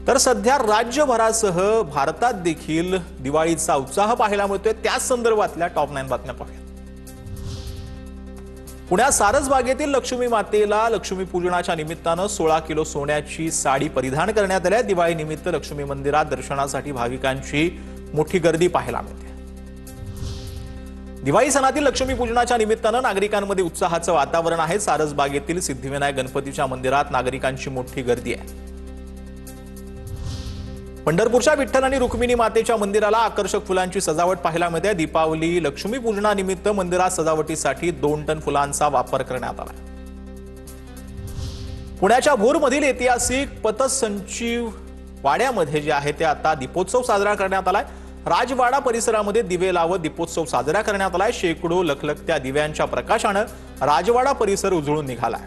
तर सध्या राज्यभरासह भारतात देखील दिवाळीचा उत्साह पाहायला मिळतोय। त्याच संदर्भातल्या टॉप 9 बातम्या पाहूया। पुण्यात सारसबागेतील लक्ष्मी मातेला लक्ष्मी पूजनाच्या निमित्तानं 16 किलो सोन्याची साडी परिधान करण्यात आली आहे। दिवाळी निमित्त लक्ष्मी मंदिरात दर्शनासाठी भाविकांची मोठी गर्दी पाहायला मिळते। दिवाळी सणातील लक्ष्मी पूजनाच्या निमित्तानं नागरिकांमध्ये उत्साहाचं वातावरण आहे। सारसबागेतील सिद्धिविनायक गणपतीच्या मंदिरात नागरिकांची मोठी गर्दी आहे। पंढरपूरच्या विठ्ठल आणि रुक्मिणी मातेच्या मंदिराला आकर्षक फुलांची सजावट पाहायला मिळते। दीपावली लक्ष्मी पूजनानिमित्त मंदिरात सजावटीसाठी 2 टन फुलांचा वापर करण्यात आला। पुण्याच्या भोरमधील ऐतिहासिक पतसंचिव वाड्यामध्ये जे आहे ते आता दीपोत्सव साजरा करण्यात आलाय। राजवाडा परिसरामध्ये दिवे लावत दीपोत्सव साजरा करण्यात आलाय। शेकडो लखलखत्या दिव्यांच्या प्रकाशानं राजवाडा परिसर उजळून निघालाय।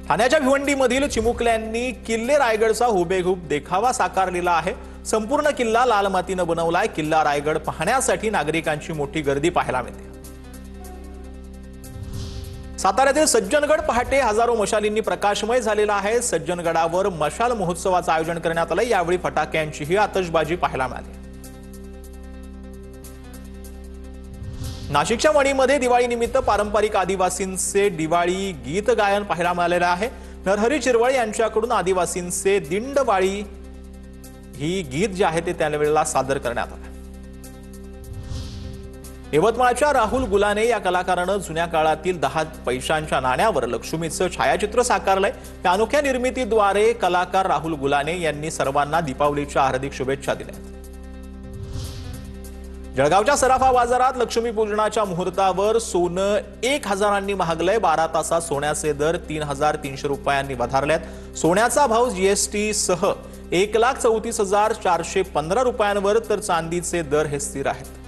ठाण्याच्या भिवंडीमधील चिमुकल्यांनी किल्ले रायगडचा हुबेहूब देखावा साकारलेला आहे। संपूर्ण किल्ला लाल मातीनं बनवलाय। किल्ला रायगड पाहण्यासाठी नागरिकांची मोठी गर्दी पाहायला मिळते। साताऱ्यातील सज्जनगड पहाटे हजारो मशालींनी प्रकाशमय झालेला आहे। सज्जनगडावर मशाल महोत्सवाचं आयोजन करण्यात आलं। यावेळी फटाक्यांचीही आतषबाजी पाहायला मिळाली। नाशिकच्या वणीमध्ये दिवाळी निमित्त पारंपरिक आदिवासींचे दिवाळी गीत गायन पाहायला मिळालेलं आहे। नरहरी चिरवळ यांच्याकडून आदिवासींचे दिंडवाळी ही गीत जे आहे ते त्यावेळेला सादर करण्यात आलं। यवतमाळच्या राहुल गुलाने या कलाकारानं जुन्या काळातील 10 पैशांच्या नाण्यावर लक्ष्मीचं छायाचित्र साकारलंय। त्या अनोख्या निर्मितीद्वारे कलाकार राहुल गुलाने यांनी सर्वांना दीपावलीच्या हार्दिक शुभेच्छा दिल्या। जळगावच्या सराफा बाजारात लक्ष्मी पूजनाच्या मुहूर्तावर सोनं 1000 महागलंय। 12 तासात सोन्याचे दर 3300 रुपयांनी वधारलेत। सोन्याचा भाव जीएसटी सह 1,34,415 रुपयांवर तर चांदीचे दर हे स्थिर आहेत।